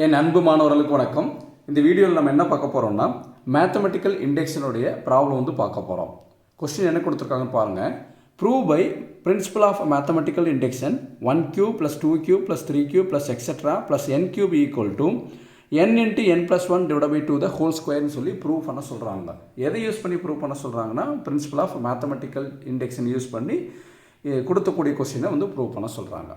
என் அன்பு மாணவர்களுக்கு வணக்கம். இந்த வீடியோவில் நம்ம என்ன பார்க்க போகிறோம்னா மேத்தமெட்டிக்கல் இண்டெக்ஷனுடைய ப்ராப்ளம் வந்து பார்க்க போகிறோம். கொஸ்டின் என்ன கொடுத்துருக்காங்கன்னு பாருங்கள். Prove by principle of mathematical induction 1³ + 2³ + 3³ + எக்ஸெட்ரா + n³ = n × n+1 / 2 the whole ஸ்கொயர்னு சொல்லி ப்ரூவ் பண்ண சொல்கிறாங்க. எதை யூஸ் பண்ணி ப்ரூவ் பண்ண சொல்கிறாங்கன்னா principle of mathematical induction use பண்ணி கொடுத்தக்கூடிய கொஸ்டினை வந்து ப்ரூவ் பண்ண சொல்கிறாங்க.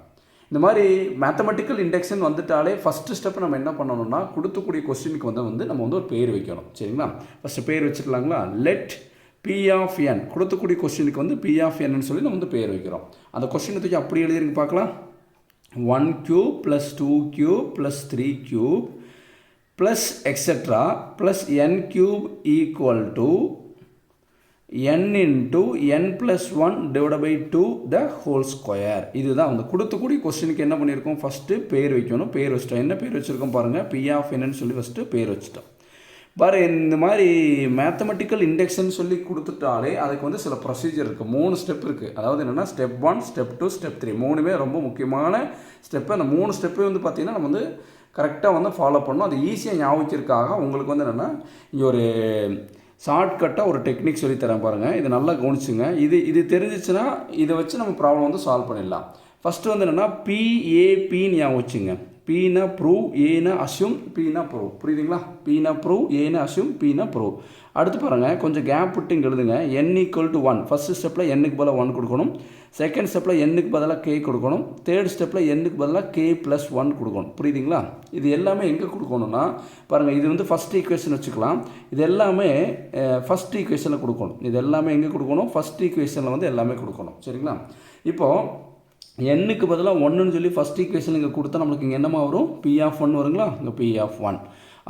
இந்த மாதிரி மேத்தமெட்டிக்கல் இண்டெக்ஷன் வந்துட்டாலே ஃபஸ்ட்டு ஸ்டெப் நம்ம என்ன பண்ணணும்னா கொடுத்தக்கூடிய கொஸ்டினுக்கு வந்து நம்ம வந்து ஒரு பேர் வைக்கணும். சரிங்களா? ஃபஸ்ட்டு பேர் வச்சுக்கலாங்களா? லெட் P of n கொடுத்தக்கூடிய கொஸ்டினுக்கு வந்து P of n சொல்லி நம்ம வந்து பேர் வைக்கிறோம். அந்த கொஸ்டினை தூக்கி அப்படி எழுதிருங்க பார்க்கலாம். 1³ + 2³ + 3³ + எக்ஸெட்ரா + n³ = n × n+1 / 2 the whole square. இதுதான் வந்து கொடுத்தக்கூடிய கொஸ்டினுக்கு என்ன பண்ணியிருக்கோம்? ஃபஸ்ட்டு பேர் வைக்கணும். பேர் வச்சிட்டோம். என்ன பேர் வச்சுருக்கோம் பாருங்கள். P of n சொல்லி ஃபஸ்ட்டு பேர் வச்சுட்டோம். பாரு, இந்த மாதிரி மேத்தமெட்டிக்கல் இண்டெக்ஷன் சொல்லி கொடுத்துட்டாலே அதுக்கு வந்து சில ப்ரொசீஜர் இருக்குது. 3 ஸ்டெப் இருக்குது. அதாவது என்னென்னா ஸ்டெப் 1, ஸ்டெப் 2, ஸ்டெப் 3 மூணுமே ரொம்ப முக்கியமான ஸ்டெப்பு. அந்த 3 ஸ்டெப்பே வந்து பார்த்திங்கன்னா நம்ம வந்து கரெக்டாக வந்து ஃபாலோ பண்ணணும். அது ஈஸியாக ஞாபகிக்கிறதுக்காக உங்களுக்கு வந்து என்னென்னா இங்கே ஒரு ஷார்ட்கட்டாக ஒரு டெக்னிக் சொல்லித்தரேன் பாருங்கள். இது நல்லா கவனிச்சுங்க. இது தெரிஞ்சிச்சுன்னா இதை வச்சு நம்ம ப்ராப்ளம் வந்து சால்வ் பண்ணிடலாம். ஃபஸ்ட்டு வந்து என்னென்னா PAPன்னு ஞாபகம் வச்சுங்க. Pனா ப்ரூவ், ஏனா அஸ்யூம், Pனா ப்ரூவ். புரியுதுங்களா? Pனா ப்ரூவ், ஏனா அஸ்யூம், Pனா ப்ரூவ். அடுத்து பாருங்கள், கொஞ்சம் கேப் விட்டு இங்கே எழுதுங்க. n = 1. ஃபஸ்ட்டு ஸ்டெப்பில் n-க்கு பதிலாக 1 கொடுக்கணும். செகண்ட் ஸ்டெப்பில் n-க்கு பதிலாக k கொடுக்கணும். தேர்ட் ஸ்டெப்பில் n-க்கு பதிலாக k+1 கொடுக்கணும். புரியுதுங்களா? இது எல்லாமே எங்கே கொடுக்கணும்னா பாருங்கள், இது வந்து ஃபஸ்ட் ஈக்குவேஷன் வச்சுக்கலாம். இது எல்லாமே ஃபஸ்ட் ஈக்குவேஷனில் கொடுக்கணும். இது எல்லாமே எங்கே கொடுக்கணும்? ஃபஸ்ட் ஈக்குவேஷனில் வந்து எல்லாமே கொடுக்கணும். சரிங்களா? இப்போது n-க்கு பதிலாக 1ன்னு சொல்லி ஃபஸ்ட் ஈக்குவேஷன் இங்கே கொடுத்தா நம்மளுக்கு இங்கே என்னமா வரும்? P of 1 வருங்களா? இங்கே P of 1.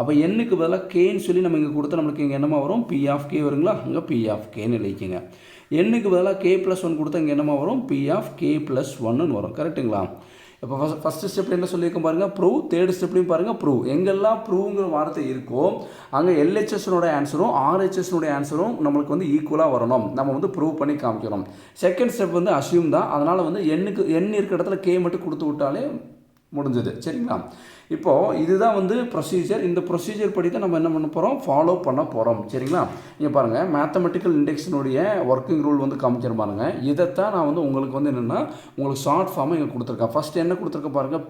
அப்போ n-க்கு பதிலாக kன்னு சொல்லி நம்ம இங்கே கொடுத்தா நம்மளுக்கு இங்கே என்னமா வரும்? P of k வருங்களா? இங்கே P of kன்னு எழுதிக்கங்க. n-க்கு பதிலாக k+1 கொடுத்தா இங்கே என்னமா வரும்? P of k+1ன்னு வரும். கரெக்டுங்களா? இப்போ ஃபஸ்ட்டு ஸ்டெப் என்ன சொல்லியிருக்கோம் பாருங்கள், ப்ரூவ். தேர்ட் ஸ்டெப்லையும் பாருங்கள் ப்ரூவ். எங்கெல்லாம் ப்ரூவ்ங்கிற வார்த்தை இருக்கோ அங்கே LHSனுடைய ஆன்சரும் RHSனுடைய ஆன்சரும் நம்மளுக்கு வந்து ஈக்குவலாக வரணும். நம்ம வந்து ப்ரூவ் பண்ணி காமிக்கணும். செகண்ட் ஸ்டெப் வந்து அஸ்யூம் தான். அதனால் வந்து n இருக்கிற இடத்துல k மட்டும் கொடுத்து விட்டாலே முடிஞ்சது. சரிங்களா? இப்போது இதுதான் வந்து ப்ரொசீஜர். இந்த ப்ரொசீஜர் படி தான் நம்ம என்ன பண்ண போகிறோம்? ஃபாலோ பண்ண போகிறோம். சரிங்களா? இங்கே பாருங்கள், மேத்தமெட்டிக்கல் இண்டெக்ஷனுடைய ஒர்க்கிங் ரூல் வந்து காமிக்கிற பாருங்கள். இதைத்தான் நான் வந்து உங்களுக்கு வந்து என்னென்னா உங்களுக்கு ஷார்ட் ஃபார்மாக இங்கே கொடுத்துருக்கேன். ஃபஸ்ட்டு என்ன கொடுத்துருக்கேன் பாருங்கள்,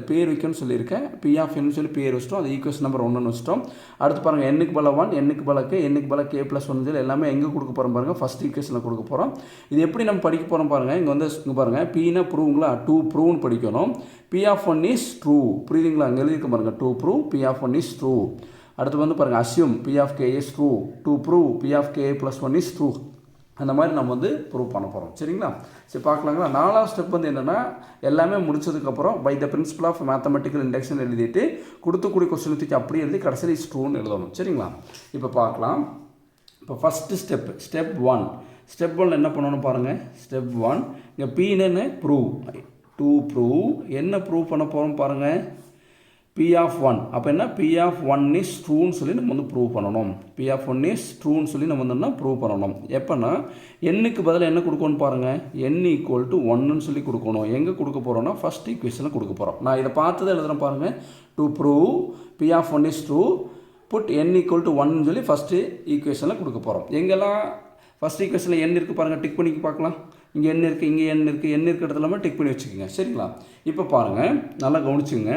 பேர் வைக்கணும்னு சொல்லியிருக்கேன். P of n சொல்லி பேர் வச்சிட்டோம். அது ஈக்குவேஷன் நம்பர் 1ன்னு வச்சிட்டோம். அடுத்து பாருங்கள், n-க்கு பதிலாக 1, n-க்கு பதிலாக k, n-க்கு பதிலாக k+1 சொல்லி எல்லாமே எங்கே கொடுக்க போகிறோம் பாருங்கள்? ஃபஸ்ட் ஈக்குவேஷனில் கொடுக்க போகிறோம். இது எப்படி நம்ம படிக்க போகிறோம் பாருங்கள். இங்கே வந்து இங்கே பாருங்கள், Pனா ப்ரூவ்ங்களா? 2 ப்ரூவ்னு படிக்கணும். P of 1 is true. புரியுதுங்களா? அங்கே எழுதிக்க பாருங்கள், 2 prove P of 1 is true. அடுத்து வந்து பாருங்கள், assume P of k is true. 2 prove P of k+1 is true. அந்த மாதிரி நம்ம வந்து ப்ரூவ் பண்ண போகிறோம். சரிங்களா? சரி, பார்க்கலாங்களா? 4வது ஸ்டெப் வந்து என்னென்னா எல்லாமே முடிச்சதுக்கப்புறம் by the principle of mathematical induction எழுதிட்டு கொடுத்துக்கூடிய கொஸ்டின் தூக்கி அப்படியே எழுதி கடைசியில் இஸ் ட்ரூன்னு எழுதணும். சரிங்களா? இப்போ பார்க்கலாம். இப்போ ஃபஸ்ட்டு ஸ்டெப் 1. ஸ்டெப் 1 என்ன பண்ணணும் பாருங்கள். ஸ்டெப் 1 இங்கே Pன்னு ப்ரூவ். 2 ப்ரூவ். என்ன ப்ரூவ் பண்ண போகிறோம் பாருங்கள்? P of 1. அப்போ என்ன? P of 1 is ட்ரூன்னு சொல்லி நம்ம வந்து ப்ரூவ் பண்ணணும். P of 1 is ட்ரூன்னு சொல்லி நம்ம வந்து ப்ரூவ் பண்ணணும். எப்போனா n-க்கு பதிலாக என்ன கொடுக்கணும் பாருங்கள். n = 1ன்னு சொல்லி கொடுக்கணும். எங்கே கொடுக்க போகிறோம்னா ஃபஸ்ட் ஈக்குவேஷனில் கொடுக்க போகிறோம். நான் இதை பார்த்து தான் எழுதுகிறேன் பாருங்கள். to prove P of 1 is true put n = 1ன்னு சொல்லி ஃபஸ்ட்டு ஈக்குவேஷனில் கொடுக்க போகிறோம். எங்கெல்லாம் ஃபஸ்ட் ஈக்குவேஷனில் n இருக்குது பாருங்கள், டிக் பண்ணி பார்க்கலாம். இங்கே n இருக்குது, இங்கே n இருக்குது. n இருக்கிற இடத்துல டிக் பண்ணி வச்சுக்கோங்க. சரிங்களா? இப்போ பாருங்கள், நல்லா கவனிச்சுங்க.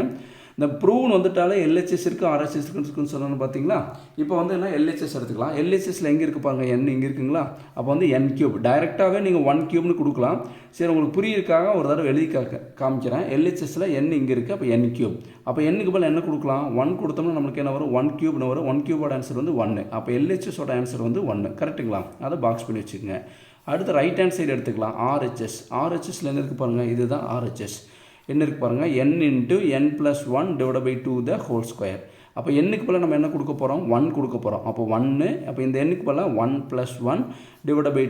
இந்த ப்ரூவ்னு வந்துட்டாலே LHS இருக்குது, RHS இருக்குன்னு சொல்லணும்னு பார்த்தீங்களா? இப்போ வந்து என்ன LHS எடுத்துக்கலாம். LHSல எங்கே இருக்குது பாருங்கள், n இங்கே இருக்குங்களா? அப்போ வந்து n³ டைரெக்டாகவே நீங்கள் 1³ கொடுக்கலாம். சரி, உங்களுக்கு புரியிருக்காக ஒரு தடவை எழுதி காமிக்கிறேன். LHSல n இங்கே இருக்குது. அப்போ n³. அப்போ n-க்கு பதில் என்ன கொடுக்கலாம்? 1 கொடுத்தோம்னா நம்மளுக்கு என்ன வரும்? 1³ வரும். 1³ ஆன்சர் வந்து 1. அப்போ LHSோட ஆன்சர் வந்து 1. கரெக்டுங்களா? அதை பாக்ஸ் பண்ணி வச்சுக்கோங்க. அடுத்து ரைட் ஹேண்ட் சைடு எடுத்துக்கலாம். RHSல என்ன இருக்குது பாருங்கள். இதுதான் RHS. என்ன இருக்குது பாருங்கள், n × n+1 / 2 the whole square. அப்போ n-க்கு பதிலாக நம்ம என்ன கொடுக்க போகிறோம்? 1 கொடுக்க போகிறோம். அப்போ 1. அப்போ இந்த n-க்கு பதிலாக 1+1 /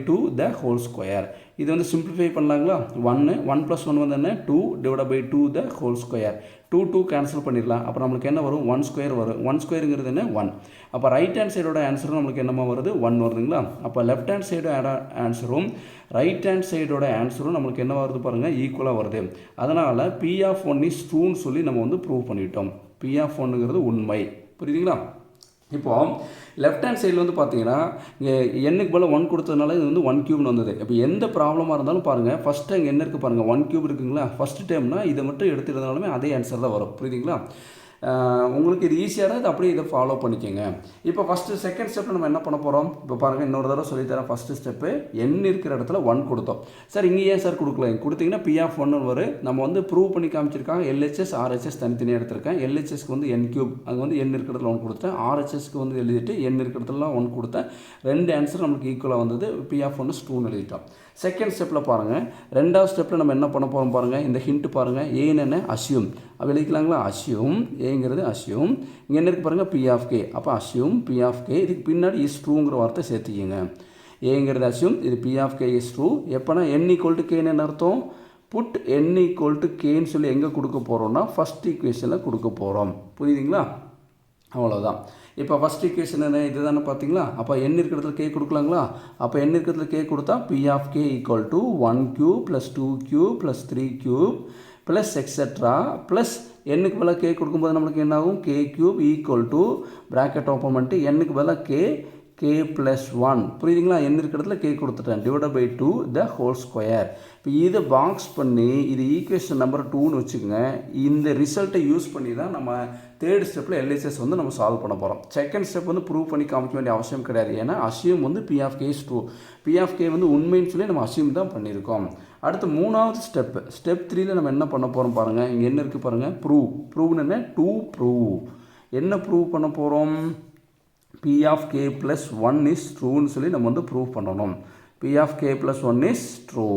2 த ஹோல் ஸ்கொயர். இது வந்து சிம்பிளிஃபை பண்ணலாங்களா? 1 1+1 வந்து என்ன? 2 / 2 த ஹோல் ஸ்கொயர். 2 கேன்சல் பண்ணிடலாம். அப்போ நம்மளுக்கு என்ன வரும்? 1 ஸ்கொயர் வரும். 1 ஸ்கொயருங்கிறது என்ன? 1. அப்போ ரைட் ஹேண்ட் சைடோட ஆன்சரும் நம்மளுக்கு என்னமா வருது? 1 வருதுங்களா? அப்போ லெஃப்ட் ஹேண்ட் சைடோட ஆன்சரும் ரைட் ஹேண்ட் சைடோட ஆன்சரும் நம்மளுக்கு என்ன வருது பாருங்கள்? ஈக்குவலாக வருது. அதனால் P of 1 is ட்ரூன்னு சொல்லி நம்ம வந்து ப்ரூவ் பண்ணிட்டோம். பி ஆஃப் ஒன்றுங்கிறது உண்மை. புரியுதுங்களா? இப்போது லெஃப்ட் ஹேண்ட் சைடில் வந்து பார்த்தீங்கன்னா இங்கே எண்ணுக்கு பதில் 1 கொடுத்ததுனால இது வந்து 1 கியூப்னு வந்தது. இப்போ எந்த ப்ராப்ளமாக இருந்தாலும் பாருங்கள், ஃபஸ்ட்டு அங்கே என்ன இருக்குது பாருங்கள், 1 கியூப் இருக்குங்களா, ஃபஸ்ட்டு டைம்னா இதை மட்டும் எடுத்துருந்தாலுமே அதே ஆன்சர் தான் வரும். புரியுதுங்களா? உங்களுக்கு இது ஈஸியாக இது அப்படியே இதை ஃபாலோ பண்ணிக்கோங்க. இப்போ ஃபஸ்ட்டு செகண்ட் ஸ்டெப்பில் நம்ம என்ன பண்ண போகிறோம், இப்போ பாருங்கள் இன்னொரு தடவை சொல்லித்தரேன். ஃபஸ்ட்டு ஸ்டெப்பு n இருக்கிற இடத்துல 1 கொடுத்தோம். சார் இங்கே ஏன் சார் கொடுக்கல, கொடுத்தீங்கன்னா பி ஆஃப் 1 வரும். நம்ம வந்து ப்ரூவ் பண்ணி காமிச்சிருக்காங்க. எல்ஹெச்எஸ் ஆர்ஹெச்எஸ் தனித்தனியாக எடுத்திருக்கேன். எல்ஹெச்எஸ்க்கு வந்து n கியூப், அங்கே வந்து n இருக்கிற இடத்துல 1 கொடுத்தேன். ஆர்ஹெச்எஸ்க்கு வந்து எழுதிட்டு n இருக்கிற இடத்துலலாம் 1 கொடுத்தேன். 2 ஆன்சர் நமக்கு ஈக்குவலாக வந்தது. பி ஆஃப் 1 2ன்னு எழுதிட்டோம். செகண்ட் ஸ்டெப்பில் பாருங்கள், ரெண்டாவது ஸ்டெப்பில் நம்ம என்ன பண்ண போகிறோம் பாருங்கள், இந்த ஹிண்ட் பாருங்கள். ஏன்னு அசியூம் எழுதிக்கலாங்களா, அசியூம் ஏங்கிறது அசியூம். இங்கே என்ன இருக்குது பாருங்கள், பி ஆஃப் கே. அப்போ அசியூம் பி ஆஃப் கே, இதுக்கு பின்னாடி இஸ் ட்ரூங்கிற வார்த்தை சேர்த்துக்கிங்க. ஏங்கிறது அசியூம், இது P of K is true. எப்போனா n ஈக்குவல் டு கேன்னு அர்த்தம், புட் n ஈக்குவல் டு கேன்னு சொல்லி எங்கே கொடுக்க போகிறோம்னா ஃபஸ்ட் ஈக்குவேஷனில் கொடுக்க போகிறோம். புரியுதுங்களா? அவ்வளோதான். இப்போ ஃபஸ்ட் ஈக்குவேஷன் என்ன இது தானே பார்த்தீங்களா? அப்போ n இருக்கிறதுல கே கொடுக்கலாங்களா? அப்போ n இருக்கிறதுல கே கொடுத்தா P of K equal to 1 cube plus 2 cube plus 3 cube plus etcetera plus என்னுக்கு பதிலாக கே கொடுக்கும்போது நம்மளுக்கு என்ன ஆகும், K cube equal to bracket open பண்ணிட்டு என்னுக்கு பதிலாக கே ப்ளஸ் 1. புரியுதுங்களா? n இருக்கிறதுல கே கொடுத்துட்டேன், divide by 2 the whole square. இப்போ இதை பாக்ஸ் பண்ணி இது ஈக்குவேஷன் நம்பர் 2ன்னு வச்சுக்கோங்க. இந்த ரிசல்ட்டை யூஸ் பண்ணி தான் நம்ம தேர்ட் ஸ்டெப்பில் எல்ஹெச்எஸ் வந்து நம்ம சால்வ் பண்ண போகிறோம். செகண்ட் ஸ்டெப் வந்து ப்ரூவ் பண்ணி காமிக்க வேண்டிய அவசியம் கிடையாது. ஏன்னா அசியூம் வந்து P of K is true, P of K வந்து உண்மைன்னு சொல்லி நம்ம அசியூம் தான் பண்ணியிருக்கோம். அடுத்து மூணாவது ஸ்டெப் 3ல் நம்ம என்ன பண்ண போகிறோம் பாருங்கள். இங்கே என்ன இருக்குது பாருங்கள், ப்ரூவ்னு என்ன, டு ப்ரூவ். என்ன ப்ரூவ் பண்ண போகிறோம், P of K plus 1 is ட்ரூன்னு சொல்லி நம்ம வந்து ப்ரூவ் பண்ணணும். P of K plus 1 is true.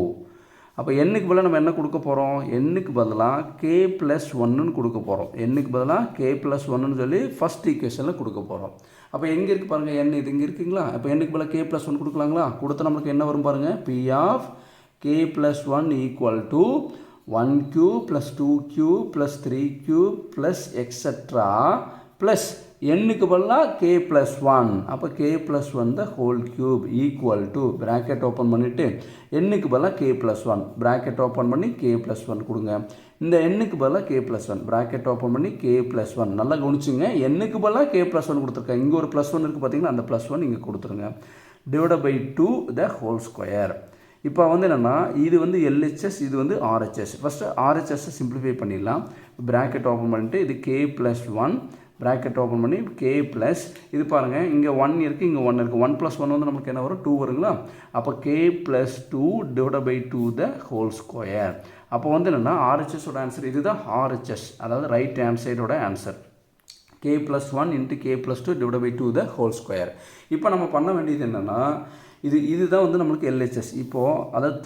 அப்போ என்னுக்கு பதிலாக நம்ம என்ன கொடுக்க போகிறோம், என்னுக்கு பதிலாக கே ப்ளஸ் 1ன்னு கொடுக்க போகிறோம். என்னுக்கு பதிலாக கே ப்ளஸ் 1ன்னு சொல்லி ஃபஸ்ட் ஈக்குவேஷனில் கொடுக்க போகிறோம். அப்போ எங்கே இருக்குது பாருங்கள், n இது இங்கே இருக்குங்களா? அப்போ என்னுக்கு பதிலாக கே ப்ளஸ் 1 கொடுக்கலாங்களா? கொடுத்தா நம்மளுக்கு என்ன வரும் பாருங்கள், P of K plus 1 equal to 1 cube plus 2 cube plus 3 cube plus etcetera plus என்னுக்கு பதிலாக கே ப்ளஸ் 1. அப்போ K plus 1 the whole cube equal to bracket open பண்ணிவிட்டு என்னுக்கு பதிலாக கே ப்ளஸ் 1 ப்ராக்கெட் ஓப்பன் பண்ணி கே ப்ளஸ் 1 கொடுங்க. இந்த என்னுக்கு பதிலாக கே ப்ளஸ் 1 ப்ராக்கெட் ஓப்பன் பண்ணி கே ப்ளஸ் 1. நல்லா கவனிச்சுங்க, என்னுக்கு பதிலாக கே ப்ளஸ் 1 கொடுத்துருக்கேன். இங்கே ஒரு ப்ளஸ் 1 இருக்குது பார்த்தீங்கன்னா, அந்த ப்ளஸ் 1 இங்கே கொடுத்துருங்க. Divide by 2 the whole square. இப்போ வந்து என்னென்னா இது வந்து எல்ஹெச்எஸ், இது வந்து ஆர்ஹெச்எஸ். ஃபஸ்ட்டு ஆர்ஹெச்எஸ்ஸை சிம்பிளிஃபை பண்ணிடலாம். ப்ராக்கெட் ஓப்பன் பண்ணிட்டு இது கே ப்ளஸ் 1 ப்ராக்கெட் ஓப்பன் பண்ணி கே ப்ளஸ் இது பாருங்கள், இங்கே 1 இருக்குது, இங்கே 1 இருக்குது. 1 + 1 வந்து நமக்கு என்ன வரும், 2 வருங்களா? அப்போ K plus 2 divide by 2 the whole square. அப்போ வந்து என்னென்னா ஆர்ஹெச்எஸோட ஆன்சர் இதுதான். ஆர்ஹெச்எஸ் அதாவது ரைட் ஹேண்ட் சைடோட answer K plus 1 into K plus 2 divide by 2 the whole square. இப்போ நம்ம பண்ண வேண்டியது என்னென்னா இதுதான் வந்து நம்மளுக்கு எல்ஹெச்எஸ். இப்போது அதாவது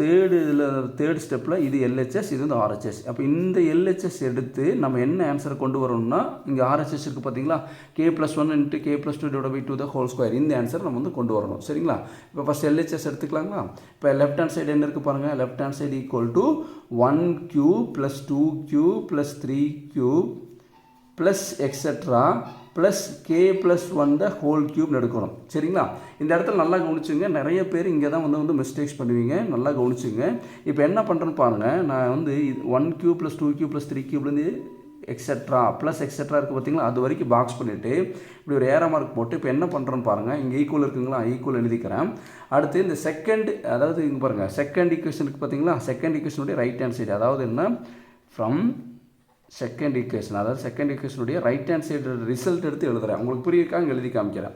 தேர்ட் ஸ்டெப்பில் இது எல்ஹெச்எஸ், இது வந்து ஆர்ஹெச்எஸ். அப்போ இந்த எல்ஹெச்எஸ் எடுத்து நம்ம என்ன ஆன்சரை கொண்டு வரணும்னா, இங்கே ஆர்ஹெச்எஸ் இருக்குது பார்த்தீங்களா, K plus 1 into K plus 2 divide by 2 the whole square. இந்த ஆன்சர் நம்ம வந்து கொண்டு வரணும். சரிங்களா? இப்போ ஃபஸ்ட் எல்ஹெச்எஸ் எடுத்துக்கலாங்களா? இப்போ லெஃப்ட் ஹேண்ட் சைடு என்ன இருக்குது பாருங்கள், left hand side equal to 1 cube plus 2 cube plus 3 cube plus etcetera plus K plus 1 the whole கியூப்னு எடுக்கணும். சரிங்களா? இந்த இடத்துல நல்லா கவனிச்சுங்க, நிறைய பேர் இங்கே தான் வந்து மிஸ்டேக்ஸ் பண்ணுவீங்க. நல்லா கவனிச்சுங்க. இப்போ என்ன பண்ணுறேன்னு பாருங்கள், நான் வந்து 1 கியூப் ப்ளஸ் 2 கியூப் ப்ளஸ் 3 கியூப்லேருந்து எக்ஸெட்ரா ப்ளஸ் எக்ஸெட்ரா இருக்குது பார்த்தீங்களா, அது வரைக்கும் பாக்ஸ் பண்ணிவிட்டு இப்படி ஒரு ஏரோ மார்க் போட்டு இப்போ என்ன பண்ணுறேன்னு பாருங்கள், இங்கே ஈக்குவல் இருக்குங்களா, ஈக்குவல் எழுதிக்கிறேன். அடுத்து இந்த செகண்ட், அதாவது இங்கே பாருங்கள் செகண்ட் ஈக்குவேஷன் இருக்குது பார்த்தீங்களா, செகண்ட் ஈக்குவேஷனுடைய ரைட் ஹேண்ட் சைடு, அதாவது என்ன ஃப்ரம் செகண்ட் ஈக்குவேஷன், அதாவது செகண்ட் ஈக்குவேஷனுடைய ரைட் ஹேண்ட் சைடு ரிசல்ட் எடுத்து எழுதுகிறேன். உங்களுக்கு புரியிருக்காங்க, எழுதி காமிக்கிறேன்.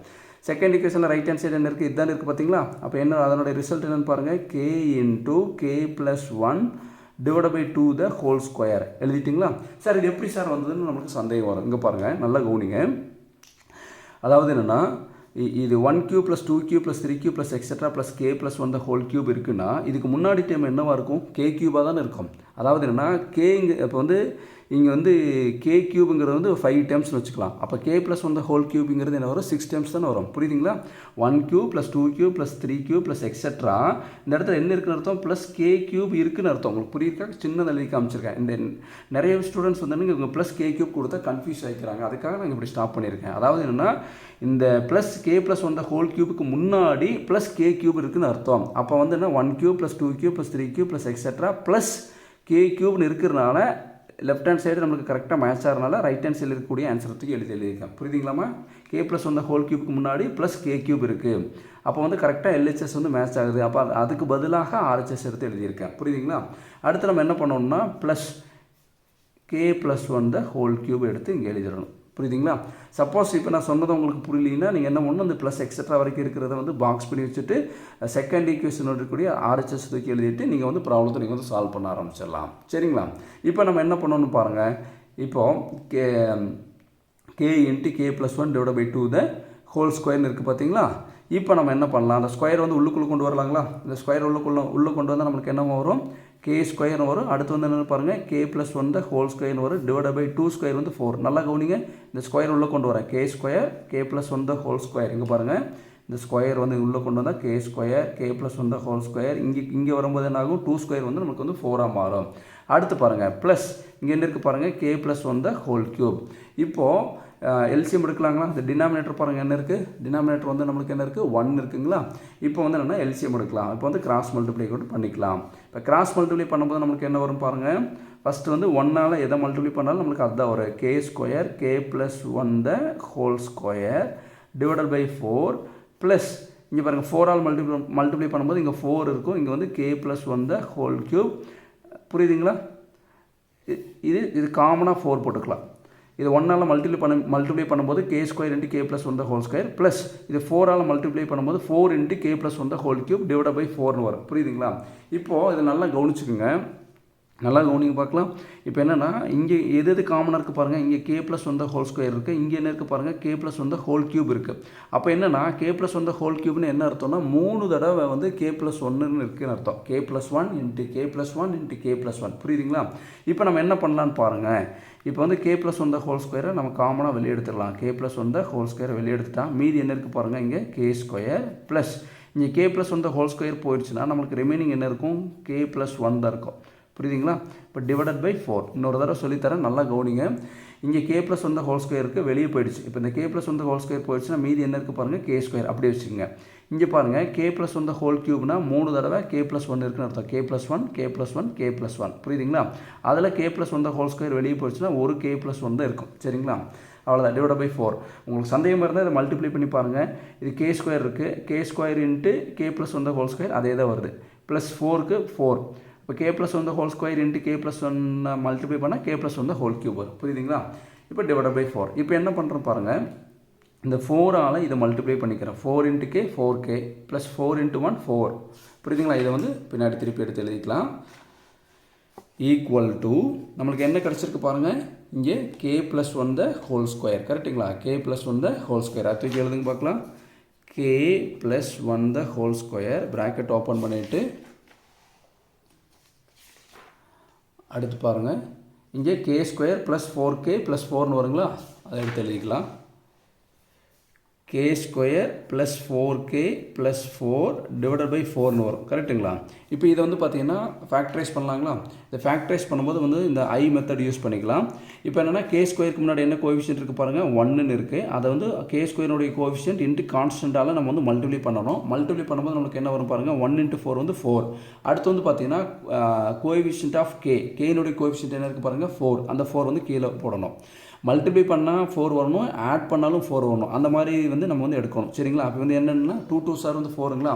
செகண்ட் ஈக்குவேஷனில் ரைட் ஹேண்ட் சைடு என்ன இருக்குது, இதுதான் இருக்குது பார்த்தீங்களா. அப்போ என்ன அதனுடைய ரிசல்ட் என்னென்னு பாருங்கள், K into K plus 1 divide by 2 the whole square. எழுதிட்டிங்களா? சார் இது எப்படி சார் வந்ததுன்னு நமக்கு சந்தேகம் வரும். இங்கே பாருங்கள், நல்லா கவனிங்க. அதாவது என்னென்னா இது 1 cube plus 2 cube plus 3 cube plus etcetera plus K plus 1 the whole cube இருக்குன்னா, இதுக்கு முன்னாடி டைம் என்னவாக இருக்கும், கே கியூபாக தானே இருக்கும். அதாவது என்னென்னா கே இங்கே இப்போ வந்து இங்கே வந்து கே கியூபுங்கிறது வந்து 5 டைம்ஸ்னு வச்சுக்கலாம். அப்போ கே ப்ளஸ் 1 த ஹோல் கியூபுங்கிறது என்ன வரும், 6 டைம்ஸ் தானே வரும். புரியுதுங்களா? 1 cube plus 2 cube plus 3 cube plus etcetera. இந்த இடத்துல என்ன இருக்குன்னு அர்த்தம், ப்ளஸ் கே கியூப் இருக்குன்னு அர்த்தம். உங்களுக்கு புரியிருக்கா? சின்னதாக எழுதி காமிச்சிருக்கேன். இந்த நிறைய ஸ்டூடெண்ட்ஸ் வந்து இவங்க ப்ளஸ் கே கியூப் கொடுத்தா கன்ஃபியூஸ் ஆகிக்கிறாங்க. அதுக்காக நான் இப்படி ஸ்டாப் பண்ணியிருக்கேன். அதாவது என்னென்னா இந்த plus K plus 1 the whole கியூபுக்கு முன்னாடி ப்ளஸ் கே கியூப் இருக்குன்னு அர்த்தம். அப்போ வந்து என்ன 1 cube plus 2 cube plus 3 cube plus etcetera plus K கியூப்னு இருக்கிறனால லெஃப்ட் ஹேண்ட் சைடு நம்மளுக்கு கரெக்டாக மேட்ச் ஆகிறனால ரைட் ஹேண்ட் சைடில் இருக்கக்கூடிய ஆன்சருக்கு எழுதியிருக்கேன். புரியுதுங்களாமா? K plus one the whole கியூப்க்கு முன்னாடி ப்ளஸ் கே கியூப் இருக்குது. அப்போ வந்து கரெக்டாக எல்ஹெச்எஸ் வந்து மேட்ச் ஆகுது. அப்போ அதுக்கு பதிலாக ஆர்ஹெச்எஸ் எடுத்து எழுதியிருக்கேன். புரியுதுங்களா? அடுத்து நம்ம என்ன பண்ணணும்னா plus K plus one the whole cube எடுத்து இங்கே எழுதிடணும். புரியுதுங்களா? சப்போஸ் இப்போ நான் சொன்னது உங்களுக்கு புரியலீங்கன்னா நீங்கள் என்ன பண்ணணும், அந்த ப்ளஸ் எக்ஸட்ரா வரைக்கும் இருக்கிறத வந்து பாக்ஸ் பண்ணி வச்சுட்டு செகண்ட் ஈக்குவேஷன் இருக்கக்கூடிய ஆர்ஹெச்எஸ் தூக்கி எழுதிட்டு நீங்கள் வந்து ப்ராப்ளத்தை நீங்கள் வந்து சால்வ் பண்ண ஆரம்பிச்சிடலாம். சரிங்களா? இப்போ நம்ம என்ன பண்ணணும்னு பாருங்கள். இப்போது K into K plus one divide by 2 the whole ஸ்கொயர்னு இருக்குது பார்த்தீங்களா? இப்போ நம்ம என்ன பண்ணலாம், அந்த ஸ்கொயர் வந்து உள்ளுக்குள்ளே கொண்டு வரலாங்களா? இந்த ஸ்கொயர் உள்ளே கொண்டு வந்தால் நம்மளுக்கு என்ன வரும், கே ஸ்கொயர்னு வரும். அடுத்து வந்து என்ன பாருங்கள், K plus one the whole ஸ்கொயர்னு வரும். டிவைட் பை 2 ஸ்கொயர் வந்து 4. நல்லா கவனிங்க, இந்த ஸ்கொயர் உள்ளே கொண்டு வரேன். K square K plus one the whole square. இங்கே பாருங்கள், இந்த ஸ்கொயர் வந்து உள்ளே கொண்டு வந்தால் K square K plus one the whole square. இங்கே வரும்போது என்ன ஆகும், 2 ஸ்கொயர் வந்து நமக்கு வந்து 4ஆக மாறும். அடுத்து பாருங்கள் ப்ளஸ் இங்கே என்ன இருக்குது பாருங்கள், K plus one the whole cube. இப்போது எல்சிஎம் எடுக்கலாங்களா? இந்த டினாமினேட்டர் பாருங்கள் என்ன இருக்குது, டினாமினேட்டர் வந்து நம்மளுக்கு என்ன இருக்குது, 1 இருக்குங்களா? இப்போ வந்து என்னென்னா எல்சிஎம் எடுக்கலாம். இப்போ வந்து கிராஸ் மல்டிப்ளை கூட பண்ணிக்கலாம். இப்போ கிராஸ் மல்டிப்ளை பண்ணும்போது நம்மளுக்கு என்ன வரும் பாருங்கள். ஃபஸ்ட்டு வந்து 1ஆல் எதை மல்டிப்ளை பண்ணாலும் நம்மளுக்கு அதுதான் வரும். K square K plus one the whole square divided by 4 plus இங்கே பாருங்கள் 4ஆல் மல்டிப்ளை பண்ணும்போது இங்கே 4 இருக்கும். இங்கே வந்து K plus one the whole cube. புரியுதுங்களா? இது காமனாக 4 போட்டுக்கலாம். இது 1ஆல் மல்டிப்ளை பண்ணும்போது K square into K plus one the whole square plus இது 4ஆல் மல்டிப்ளை பண்ணும்போது 4 into K plus one the whole cube divide by 4னு வரும். புரியுதுங்களா? இப்போது இதை நல்லா கவனிச்சுக்குங்க, நல்லா கவனிங்க பார்க்கலாம். இப்போ என்னென்னா இங்கே எது காமனாக இருக்குது பாருங்கள். இங்கே K plus one the whole square இருக்குது. இங்கே என்ன இருக்குது பாருங்கள், K plus one the whole cube இருக்குது. அப்போ என்னென்னா K plus one the whole கியூப்னு என்ன அர்த்தம்னா 3 தடவை வந்து கே ப்ளஸ் ஒன்றுன்னு இருக்குதுன்னு அர்த்தம். K plus one into K plus one into K plus one. புரியுதுங்களா? இப்போ நம்ம என்ன பண்ணலான்னு பாருங்கள். இப்போ வந்து K plus one the whole ஸ்கொயரை நம்ம காமனாக வெளியே எடுத்துடலாம். K plus one the whole ஸ்கொயரை வெளியே எடுத்துட்டா மீதி என்ன இருக்குது பாருங்கள், இங்கே கே ஸ்கொயர் ப்ளஸ் இங்கே K plus one the whole square போயிடுச்சுன்னா நம்மளுக்கு ரிமைனிங் என்ன இருக்கும், கே ப்ளஸ் ஒன் தான் இருக்கும். புரியுதுங்களா? இப்போ டிவைடட் பை 4. இன்னொரு தடவை சொல்லித்தரேன், நல்லா கவனிங்க. இங்கே K plus one the whole ஸ்கொயருக்கு வெளியே போயிடுச்சு. இப்போ இந்த K plus one the whole square போயிடுச்சுன்னா மீதி என்ன இருக்குது பாருங்கள், கே ஸ்கொயர். அப்படியே வச்சுக்கோங்க. இங்கே பாருங்கள் K plus one the whole கியூப்னா 3 தடவை கே ப்ளஸ் ஒன் இருக்குன்னு அர்த்தம். K plus one K plus one K plus one. புரியுதுங்களா? அதில் K plus one the whole square வெளியே போயிடுச்சுன்னா ஒரு கே ப்ளஸ் ஒன் தான் இருக்கும். சரிங்களா? அவ்வளோதான், டிவைட் பை 4. உங்களுக்கு சந்தேகமாக இருந்தால் இதை மல்டிப்ளை பண்ணி பாருங்கள். இது கே ஸ்கொயர் இருக்குது, K square into K plus one the whole square அதே தான் வருது. ப்ளஸ் 4க்கு 4. இப்போ K plus one the whole square into K plus one multiply பண்ணால் K plus one the whole cube வரும். புரியுதுங்களா? இப்போ டிவைட் பை 4. இப்போ என்ன பண்ணுறோம் பாருங்கள், இந்த 4ஆல் இதை மல்டிப்ளை பண்ணிக்கிறேன். 4 into K 4k plus 4 into 1 4. புரியுதுங்களா? இதை வந்து பின்னாடி திருப்பி எடுத்து எழுதிக்கலாம். ஈக்குவல் டு நம்மளுக்கு என்ன கிடச்சிருக்கு பாருங்கள், இங்கே K plus one the whole square. கரெக்டுங்களா? K plus one the whole square. அது தூக்கி எழுதுங்க பார்க்கலாம். K plus one the whole square bracket open பண்ணிவிட்டு அடுத்து பாருங்கள் இங்கே K square plus 4k plus 4னு வருங்களா, அதை எடுத்து எழுதிக்கலாம். K square plus 4k plus 4 divided by 4னு வரும். கரெக்டுங்களா? இப்போ இதை வந்து பார்த்தீங்கன்னா ஃபேக்டரைஸ் பண்ணலாங்களா? இந்த ஃபேக்டரைஸ் பண்ணும்போது வந்து இந்த ஐ மெத்தட் யூஸ் பண்ணிக்கலாம். இப்போ என்னென்னா கே ஸ்கொயருக்கு முன்னாடி என்ன கோஎஃபிஷியன்ட் இருக்குது பாருங்கள், 1ன்னு இருக்குது. அதை வந்து கே ஸ்கொயருடைய கோஎஃபிஷியன்ட் இன்ட்டு கான்ஸ்டன்ட்டால் நம்ம வந்து மல்டிப்ளை பண்ணணும். மல்டிப்ளை பண்ணும்போது நமக்கு என்ன வரும் பாருங்கள், 1 இன்ட்டு 4 வந்து 4. அடுத்து வந்து பார்த்தீங்கன்னா கோஎஃபிஷியன்ட் ஆஃப் கேனுடைய கோஎஃபிஷியன்ட் என்ன இருக்குது பாருங்கள், 4. அந்த 4 வந்து கீழே போடணும். மல்டிப்ளை பண்ணால் 4 வரணும், ஆட் பண்ணாலும் 4 வரணும். அந்த மாதிரி வந்து நம்ம வந்து எடுக்கணும். சரிங்களா? அப்போ வந்து என்னென்னா 2 2 சார் வந்து 4ங்களா,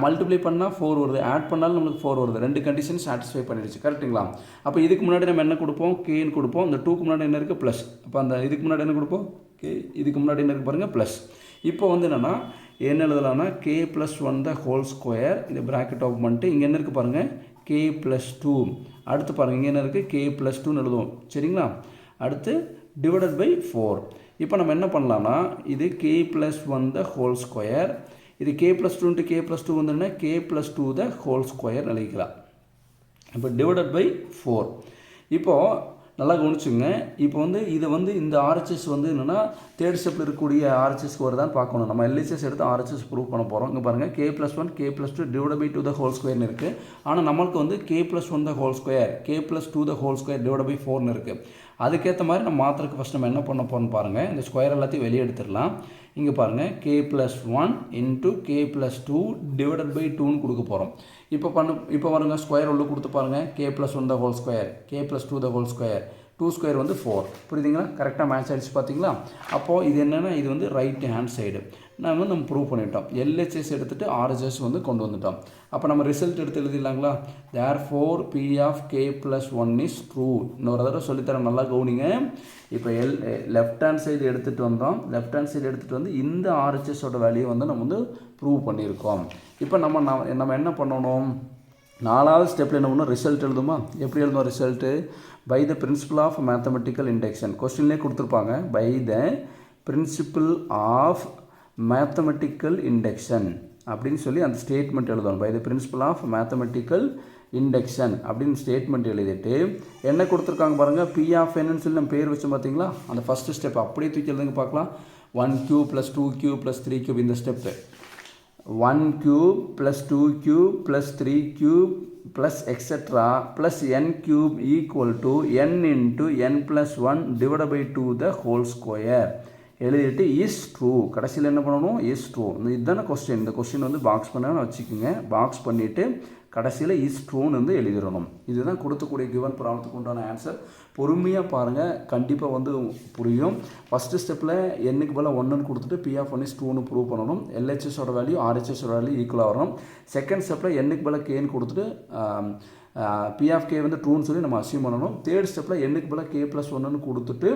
மல்டிப்ளை பண்ணால் 4 வருது, ஆட் பண்ணாலும் நம்மளுக்கு 4 வருது. 2 கண்டிஷன் சாட்டிஸ்ஃபை பண்ணிடுச்சு. கரெக்டுங்களா? அப்போ இதுக்கு முன்னாடி நம்ம என்ன கொடுப்போம், கேன்னு கொடுப்போம். இந்த 2க்கு முன்னாடி என்ன இருக்குது, ப்ளஸ். அப்போ அந்த இதுக்கு முன்னாடி என்ன கொடுப்போம், கே. இதுக்கு முன்னாடி என்ன இருக்குது பாருங்கள், ப்ளஸ். இப்போ வந்து என்னென்னா என்ன எழுதலாம்னா K plus one the whole square, இந்த ப்ராக்கெட் ஓப்பன் பண்ணிட்டு இங்கே என்ன இருக்குது பாருங்கள், கே ப்ளஸ் 2. அடுத்து பாருங்கள் இங்கே என்ன இருக்குது, கே ப்ளஸ் 2ன்னு எழுதுவோம். சரிங்களா? அடுத்து டிவைடட் பை 4. இப்போ நம்ம என்ன பண்ணலாம்னா இது K plus one the whole square, இது K plus 2 into K plus 2 வந்துன்னா K plus 2 the whole square எழுதிக்கலாம். இப்போ டிவைடட் பை 4. இப்போது நல்லா கவனிச்சுங்க. இப்போ வந்து இதை வந்து இந்த ஆர்ஹெச்எஸ் வந்து என்னென்னா தேர்ட் ஸ்டெப்பில் இருக்கக்கூடிய ஆர்ஹெச்எஸ்க்கு வருதான்னு பார்க்கணும். நம்ம எல்ஹெச்எஸ் எடுத்து ஆர்ஹெச்எஸ் ப்ரூவ் பண்ண போகிறோம். இங்கே பாருங்கள் K plus 1 K plus 2 divide by 2 the whole ஸ்கொயர்னு இருக்குது. ஆனால் நம்மளுக்கு வந்து K plus 1 the whole square K plus 2 the whole square divide by 4னு இருக்குது. அதுக்கேற்ற மாதிரி நம்ம மாத்திரக்கு ஃபஸ்ட் நம்ம என்ன பண்ண போகிறோம்னு பாருங்கள். இந்த ஸ்கொயர் எல்லாத்தையும் வெளியே எடுத்துடலாம். இங்கே பாருங்கள் K plus 1 into K plus 2 divided by 2ன்னு கொடுக்க போகிறோம். இப்போ பாருங்கள் ஸ்கொயர் உள்ள கொடுத்து பாருங்கள், K plus 1 the whole square K plus 2 the whole square 2 square வந்து 4. புரியுதுங்களா? கரெக்டாக மேட்ச் ஆகிடுச்சு பார்த்தீங்களா? அப்போது இது என்னென்னா இது வந்து ரைட் ஹேண்ட் சைடு நம்ம ப்ரூவ் பண்ணிட்டோம். எல்ஹெச்எஸ் எடுத்துகிட்டு ஆர்ஹெச்எஸ் வந்து கொண்டு வந்துட்டோம். அப்போ நம்ம ரிசல்ட் எடுத்து எழுதிடலாங்களா? Therefore P of K + 1 is true. இன்னொரு தடவை சொல்லித்தரேன், நல்லா கவனிங்க. இப்போ லெஃப்ட் ஹேண்ட் சைடு எடுத்துகிட்டு வந்தோம். லெஃப்ட் ஹேண்ட் சைடு எடுத்துகிட்டு வந்து இந்த ஆர்ஹெச்எஸோட வேல்யூ வந்து நம்ம வந்து ப்ரூவ் பண்ணியிருக்கோம். இப்போ நம்ம என்ன பண்ணணும்? 4வது ஸ்டெப்பில் என்ன பண்ணணும்? ரிசல்ட் எழுதுமா? எப்படி எழுதும் result? By the principle of mathematical induction. கொஸ்டின்லேயே கொடுத்துருப்பாங்க, by the principle of mathematical induction அப்படின்னு சொல்லி அந்த ஸ்டேட்மெண்ட் எழுதணும். By the principle of mathematical induction அப்படின்னு ஸ்டேட்மெண்ட் எழுதிட்டு என்ன கொடுத்துருக்காங்க பாருங்கள், P of Nன்னு சொல்லி நம்ம பேர் வச்சோம் பார்த்தீங்களா? அந்த ஃபஸ்ட்டு ஸ்டெப் அப்படியே தூக்கி எழுதுங்க பார்க்கலாம். 1³ + 2³ + 3³ இந்த step. 1³ + 2³ + 3³ plus etc. plus n³ equal to n into n plus 1 divided by 2 the whole square. எழுதிட்டு இஸ் ட்ரூ. கடைசியில் என்ன பண்ணணும்? Is true. இதுதானே கொஸ்டின். இந்த கொஸ்டின் வந்து பாக்ஸ் பண்ணணும்னு வச்சுக்கோங்க. பாக்ஸ் பண்ணிவிட்டு கடைசியில் இஸ் ட்ரூன்னு வந்து எழுதிடணும். இதுதான் கொடுத்தக்கூடிய கிவன் ப்ராப்ளத்துக்கு உண்டான ஆன்சர். பொறுமையாக பாருங்கள், கண்டிப்பாக வந்து புரியும். ஃபஸ்ட்டு ஸ்டெப்பில் என்னுக்கு பதில் 1ன்னு கொடுத்துட்டு P of 1 is 2ன்னு ப்ரூவ் பண்ணணும். LHSோட வேல்யூ RHSோட வேல்யூ ஈக்குவலாக வரணும். செகண்ட் ஸ்டெப்பில் என்னுக்கு பதில் Kன்னு கொடுத்துட்டு P of K வந்து ட்ரூன்னு சொல்லி நம்ம அசியூம் பண்ணணும். தேர்ட் ஸ்டெப்பில் என்னுக்கு பதில் K + 1ன்னு கொடுத்துட்டு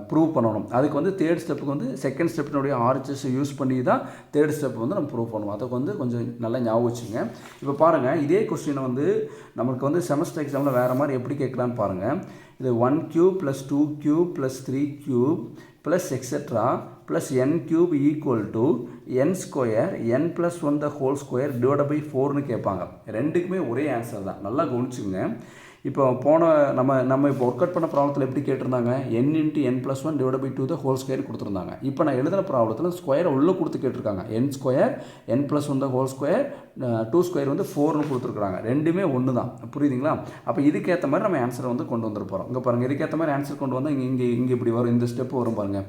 ப்ரூவ் பண்ணணும். அதுக்கு வந்து தேர்ட் ஸ்டெப்புக்கு வந்து செகண்ட் ஸ்டெப்பினுடைய RHS யூஸ் பண்ணி தான் தேர்ட் ஸ்டெப் வந்து நம்ம ப்ரூவ் பண்ணுவோம். அதுக்கு வந்து கொஞ்சம் நல்லா ஞாபகம் வச்சுங்க. இப்போ பாருங்கள், இதே கொஸ்டினை வந்து நம்மளுக்கு வந்து செமஸ்டர் எக்ஸாமில் வேறு மாதிரி எப்படி கேட்கலான்னு பாருங்கள். இது 1³ + 2³ + 3³ plus etc. plus n³ equal to n square n plus 1 the whole square divided by 4ன்னு கேட்பாங்க. ரெண்டுக்குமே ஒரே ஆன்சர் தான், நல்லா கவனிச்சுங்க. இப்போ நம்ம இப்போ ஒர்க் அவுட் பண்ண ப்ராப்ளத்தில் எப்படி கேட்டிருந்தாங்க? n into n plus 1 divided by 2 the whole square கொடுத்துருந்தாங்க. இப்போ நான் எழுதின ப்ராப்ளத்தில் ஸ்கொயரை உள்ளே கொடுத்து கேட்டிருக்காங்க. n² n plus 1 the whole square 2 square வந்து 4ன்னு கொடுத்துருக்குறாங்க. ரெண்டுமே ஒன்று தான், புரியுதுங்களா? அப்போ இதுக்கேற்ற மாதிரி நம்ம ஆன்சரை வந்து கொண்டு வந்துட்டு போகிறோம். இங்கே பாருங்கள், இதுக்கேற்ற மாதிரி ஆன்சர் கொண்டு வந்தால் இங்கே இப்படி வரும். இந்த ஸ்டெப் வரும் பாருங்கள்.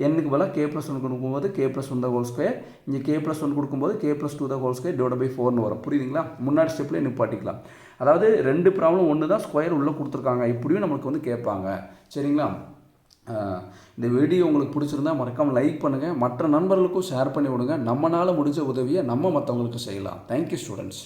n-க்கு பதிலாக K + 1 கொடுக்கும்போது K + 1 the whole square, இங்கே K + 1 கொடுக்கும்போது K + 2 the whole square divided by 4ன்னு வரும். புரியுதுங்களா? முன்னாடி ஸ்டெப்பில் நிப்பாட்டிக்கலாம். அதாவது ரெண்டு ப்ராப்ளம் ஒன்று தான், ஸ்கொயர் உள்ளே கொடுத்துருக்காங்க. இப்படியும் நம்மளுக்கு வந்து கேட்பாங்க. சரிங்களா? இந்த வீடியோ உங்களுக்கு பிடிச்சிருந்தா மறக்காமல் லைக் பண்ணுங்கள், மற்ற நண்பர்களுக்கும் ஷேர் பண்ணி விடுங்க. நம்மளால் முடிஞ்ச உதவியை நம்ம மற்றவங்களுக்கு செய்யலாம். Thank you students.